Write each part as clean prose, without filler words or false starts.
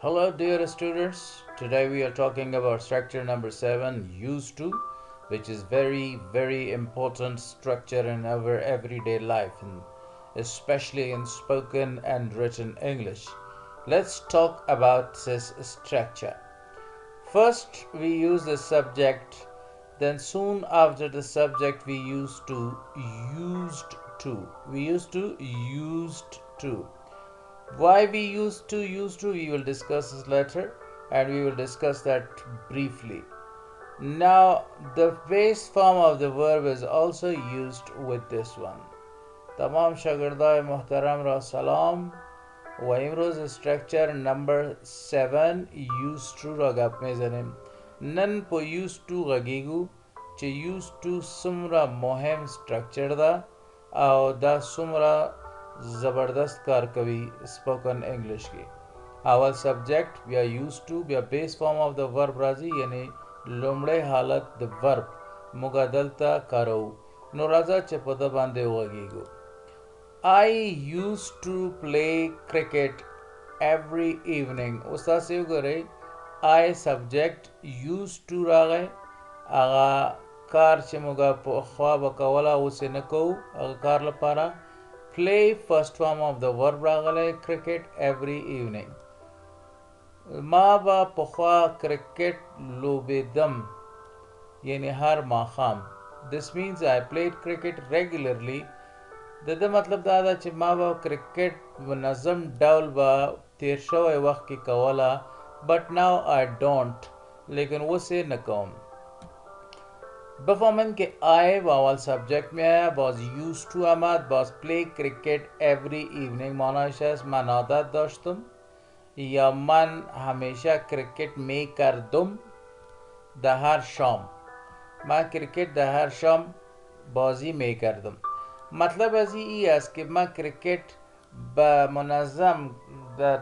Hello, dear students. Today we are talking about structure number 7, used to, which is very important structure in our everyday life, and especially in spoken and written English. Let's talk about this structure. First, we use the subject, then soon after the subject, we used to. Used to. Why we used to, we will discuss this later, and we will discuss that briefly. Now, the base form of the verb is also used with this one. تمام شاگردای محترم را سلام و امروز structure number 7 used to را گپ میزنیم. نن په used to غږیږو چې used to څومره مهم structure ده او دا څومره زبردست کار کوي spoken English کې. اول subject بیا used to بیا base form of the verb راځي یعنی لومړی حالت د verb موږ دلته کارو. نو راځه چې په ده باندې وغږیږو. I used to play cricket every evening. اوس تاسې وګورئ I subject used to راغی هغه کار چې موږ پخوا به کوله اوس یې نه کوو هغه کار لپاره play first form of the verb راغلی cricket every evening. ما به پخوا کرکټ لوبېدم یعنی هر ماښام. This means I played cricket regularly. د ده مطلب دا ده چې ما به کرکټ منظم ډول به تیر شوی وخت کې کوله but now I don't لیکن اوس یې نه کوم. بفهمن که I با اول سبجکت می آیا باز used to آمد باز play cricket every evening معنایش است من عادت داشتم یا من همیشه کرکٹ می کردم در هر شام. من کرکٹ در هر شام بازی می کردم. مطلب از این است که من کرکٹ به منظم در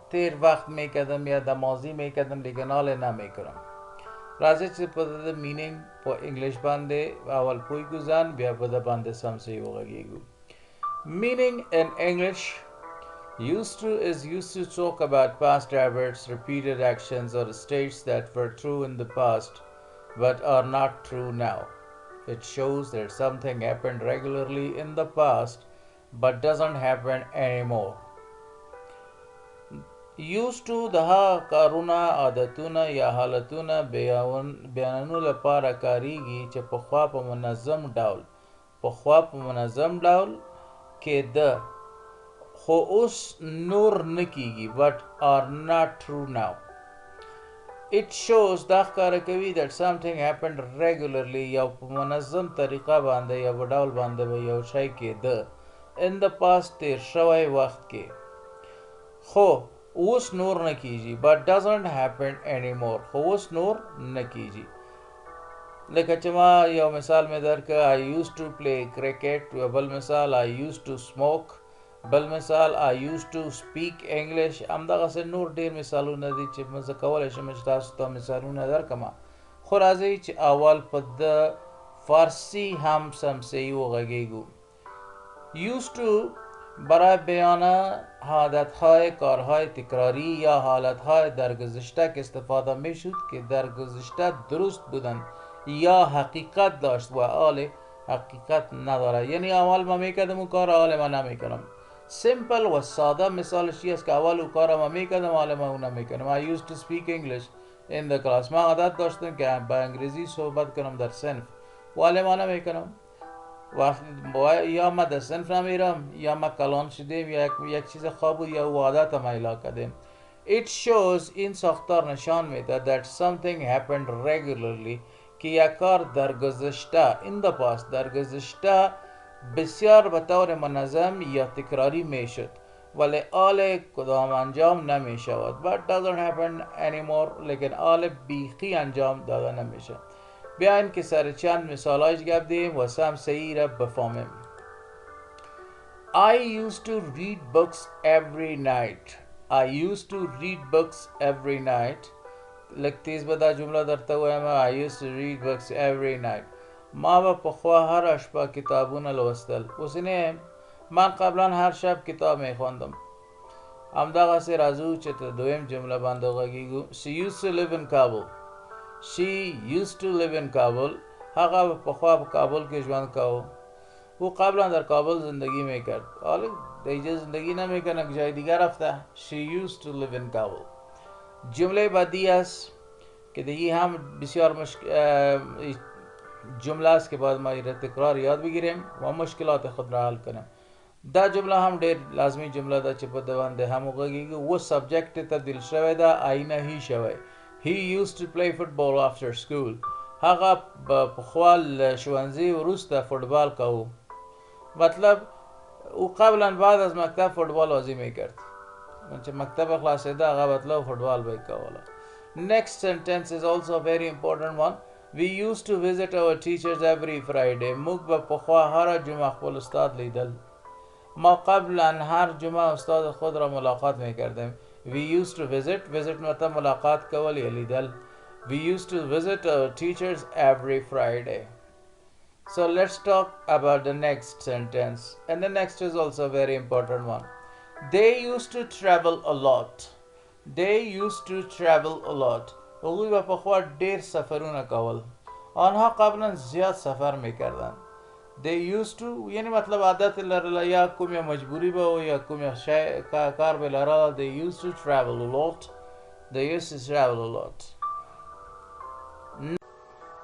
تیر وقت می کردم یا در ماضی می کردم لیکن حال نمی کنم. راځي چې په د مینینګ په انګلیش باندې اول پوهیږو ځان بیا په د باندې سم صحیح وغږیږو. Meaning in English, used to is used to talk about past habits, repeated actions or states that were true in the past but are not true now. It shows that something happened regularly in the past but doesn't happen anymore. used to د هغه کارونه عادتونه یا حالتونه بیانولو لپاره کاریږي چې پخوا په منظم ډول کېده خو اوس نور نه کیږي but are not true now. It shows دا ښکاره کوي that something happened regularly یو په منظم طریقه باندې یا په ډول باندې به یو شی کېده in the past تیر شوی وخت کې خو اوس نور نه کیږي but doesn't happen anymore خو اوس نور نه کیږي. لکه چې ما یو مثال مې درکړ I used to play cricket یو بل مثال I used to smoke بل مثال I used to speak English همدغسې نور ډېر مثالونه دي چې زه کولی شم چې تاسو ته مثالونه درکړم خو راځئ چې اول په د فارسی هم سمسیی وغږیږو. used to برای بیان عادتهای کارهای تکراری یا حالتهای در گذشته که استفاده می شد که در گذشته درست بودند یا حقیقت داشت و حال حقیقت نداره یعنی اول ما میکردم اون کار حال ما نمیکنم. سیمپل و ساده مثالش چی است که اول اون کار ما میکردم حال ما اون نمیکنم. I used to speak English in the class. ما عادت داشتم که با انگلیسی صحبت کنم در صنف و حال ما نمیکنم. یا ما در صنف نمیرم یا ما کلان شدیم یا یک چیز خواب بود یا عادت ما الا کردیم. It shows این ساختار نشان میده that something happened regularly که یک کار در گذشته in the past در گذشته بسیار به طور منظم یا تکراری میشد ولی حال کدام انجام نمیشود but doesn't happen anymore لیکن حال بیخی انجام داده نمیشه. بیاین که سر چند مثالایش گپ دیم و سم صحیح را بفهمیم. I used to read books every night. I used to read books every night. لږ تیز به دا جمله درته وایم I used to read books every night. ما به پخوا هر شپه کتابونه لوستل. اوس نه من قبلا هر شب کتاب میخواندم. همدغه سي راځو چې ته دویم جمله باندې وغږیږو. She used to live in Kabul. She used to live in Kabul. هغه پخوا په کابل کې ژوند کاوه. वो قبلا در کابل زندگی میکرد. حالا دیگه زندگی نمیکنه که جای دیگر رفته. She used to live in Kabul. جمله بعدی است که دیگه هم بسیار جمله است که باید ما این تکرار یاد بگیریم و مشکلات خود را حل کنیم. دا جمله هم ډیر لازمی جمله ده چې په د باندې هم وغږیږي. و سبجیکټ تبدیل شوی ده، آینه هی شوی. He used to play football after school. هغه پخوا له ښوونځي وروسته فوتبال کاوه. مطلب او قبلا بعد از مکتب فوتبال بازی میکرد. چې مکتب خلاصیده هغه مطلب فوتبال به کوله. Next sentence is also a very important one. We used to visit our teachers every Friday. موږ به پخوا هر جمعه خپل استاد لیدل. ما قبلا هر جمعه استاد خود را ملاقات میکردیم. We used to visit مطلب ملاقات کول یا لیدل. We used to visit our teachers every Friday. So let's talk about the next sentence. And the next is also a very important one. They used to travel a lot. They used to travel a lot. هغوی به پخوا ډیر سفرونه کول. آنها قبلا زیاد سفر میکردن. They used to یعنی مطلب عادت لرله یا کوم یا مجبوری به و یا کوم یا کار به لرله. They used to travel a lot. They used to travel a lot.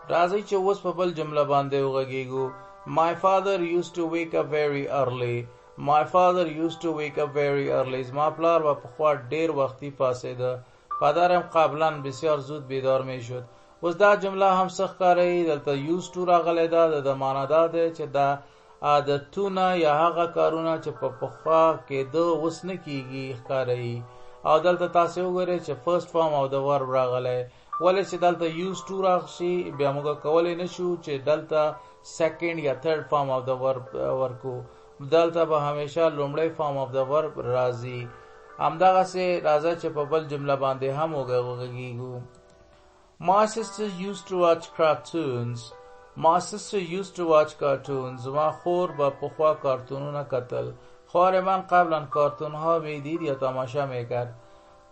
راځئ چې اوس په بل جمله باندې وغږیږو. My father used to wake up very early. My father used to wake up very early. زما پلار به پخوا ډیر وختي پاسېده. پدرم قبلا بسیار زود بیدار میشد. اوس دا جمله هم څه ښکاري دلته used to راغلی ده. د معنا دا دی چې دا عادتونه یا هغه کارونه چې په پخوا کېده اوس نه کېږي ښکاري. او دلته تاسې وګورئ چې first form of the verb راغلی. ولې چې دلته used to راشي بیا موږ کولی نه شو چې دلته second یا third form of the verb ورکو. دلته به همیشه لومړی form of the verb راځي. همدغسې راځه چې په بل جمله باندې هم وغږیږو. My sister used to watch cartoons. My sister used to watch cartoons. زما خور به پخوا کارتونونه کتل. خواهر من قبلا کارتون ها میدید یا تماشا میکرد.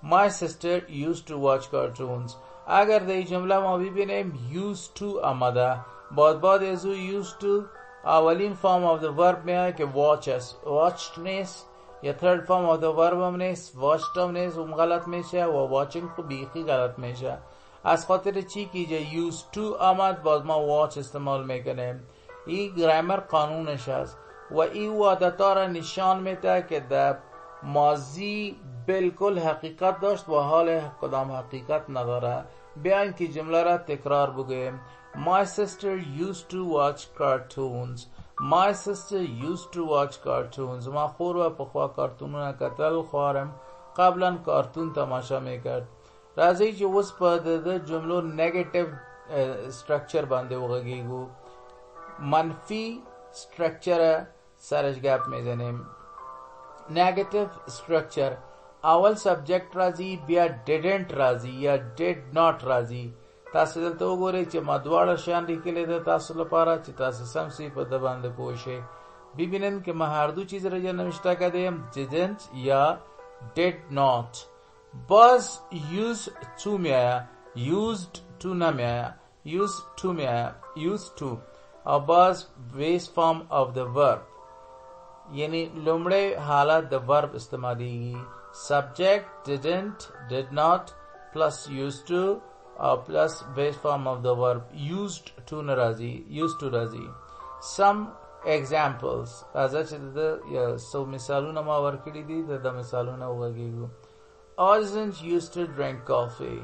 My sister used to watch cartoons. اگر در این جمله ما ببینیم used to آمده. بعد از او used to اولین form of the verb میاد که watch است. watched نیست یا third form of the verb هم نیست. watched هم نیست اون غلط میشه و watching خب بیخی غلط میشه. از خاطر چی که اینجا used to آمد باز ما watch استعمال میکنیم. این گرامر قانونش است و این عادتا را نشان میده که در ماضی بالکل حقیقت داشت و حال کدام حقیقت نداره. بیاین که جمله را تکرار بگویم. My sister used to watch cartoons. My sister used to watch cartoons. ما خور و پخوا کارتونونه کتل. خواهرم قبلا کارتون تماشا میکرد. راځئ چې اوس په د جملو نیگیټیو سټرکچر باندې وغږیږو. منفي سټرکچر سرش گپ میزنیم. نیگیټیو سټرکچر اول سبجیکٹ راځي بیا didn't راځي یا did not راځي. تاسو دلته وګورئ چې ما دواړه شیان لیکلي ده تاسو لپاره چې تاسو سم سي په د باندې پوه شئ. ببینن که ما هر دو چیز را نوشته کردیم didn't یا did not. باز use to میآید. used to نمیآید. used to میآید. used to او باز base form of the verb یعنی لومړی حالت د verb استعمالیږي. subject didn't did not plus used to plus base form of the verb used to ناراضی used to راضی. some examples راځه چې د سو مثالونه ما ورکړي دي د مثالونه وګورئ. I didn't used to drink coffee.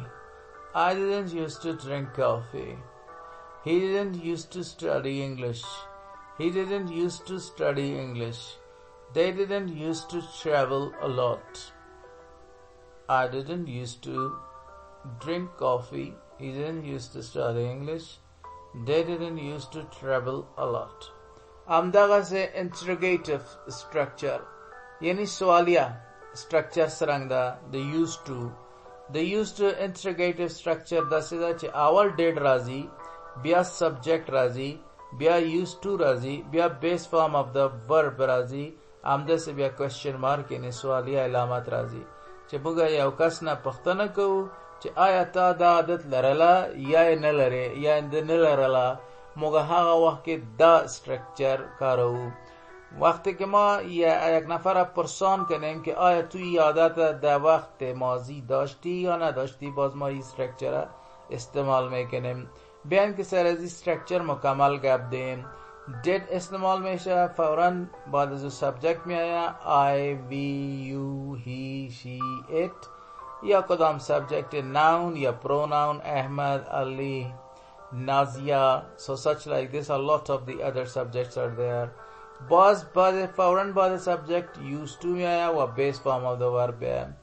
I didn't used to drink coffee. He didn't used to study English. He didn't used to study English. They didn't used to travel a lot. I didn't used to drink coffee. He didn't used to study English. They didn't used to travel a lot. همدغه سه interrogative structure یعنی سوالیه structure سرنګ ده. the used to interrogative structure داسې ده چې اول did راځي بیا subject راځي بیا used to راځي بیا base form of the verb راځي همده سه بیا کوېسچن مارک یعنې سوالیه علامت راځي چې موږ یو کس نه پوښتنه کوو چې آیا تا دا عادت لرله یا یې نه لرې یا یې نه لرله موږ هغه وخت کې دا استرکچر کاروو. وقتی که ما یک نفر پرسان کنیم که آیا تو این عادت در وقت ماضی داشتی یا نداشتی باز ما این استرکچر استعمال میکنیم. بیان که سر از این استرکچر مکمل گپ دیم. did استعمال میشه فوراً بعد از سبجکت میآید I, we, you, he, she, it یا کدام سبجکت noun یا pronoun احمد, Ali, Nazia. So such like this a lot of the other subjects are there. باز فوراً بعد subject used to میآید و base form of the verb है.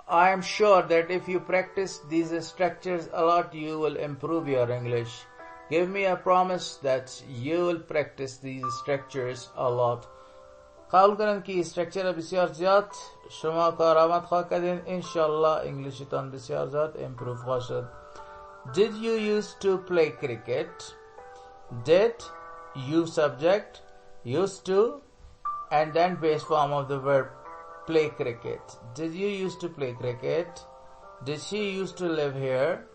I am sure that if you practice these structures a lot you will improve your English. Give me a promise that you will practice these structures a lot. قبول کنن که استرکچر بسیار زیاد شما کارآمد خواهد کردین. انشالله انگلیشتان بسیار زیاد امپروف خواهد شد. Did you used to play cricket? Did, you subject, used to, and then base form of the verb play cricket. Did you used to play cricket? Did she used to live here?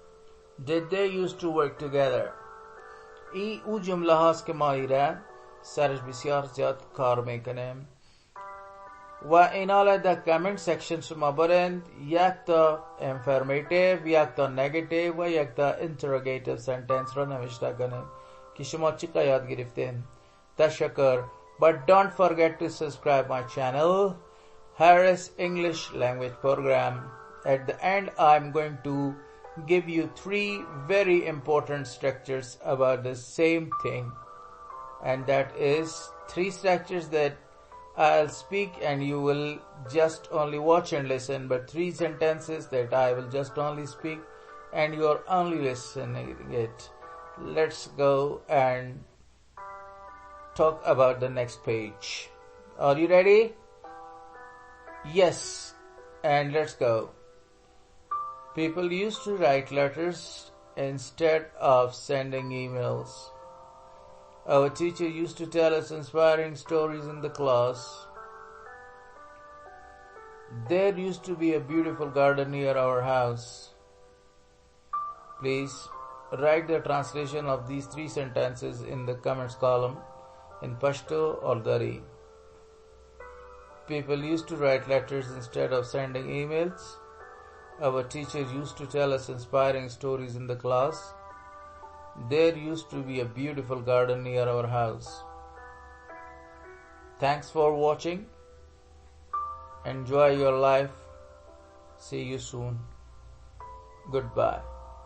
Did they used to work together? ای او جمله هاست که ما ایره سرش بسیار زیاد کار میکنیم و اینا در کامنت سیکشن شما برند. یک تا انفرمیتیو، یک تا نگیتیو و یک تا انتروگیتیو سنتنس رو نوشته کنیم که شما چقدر یاد گرفتین. تشکر. But don't forget to subscribe my channel Harris English Language Program. At the end I'm going to give you 3 very important structures about the same thing, and that is 3 structures that I'll speak and you will just only watch and listen, but 3 sentences that I will just only speak and you are only listening it. Let's go and talk about the next page. Are you ready? Yes, and let's go. People used to write letters instead of sending emails. Our teacher used to tell us inspiring stories in the class. There used to be a beautiful garden near our house. Please write the translation of these 3 sentences in the comments column in Pashto or Dari. People used to write letters instead of sending emails. Our teacher used to tell us inspiring stories in the class. There used to be a beautiful garden near our house. Thanks for watching. Enjoy your life. See you soon. Goodbye.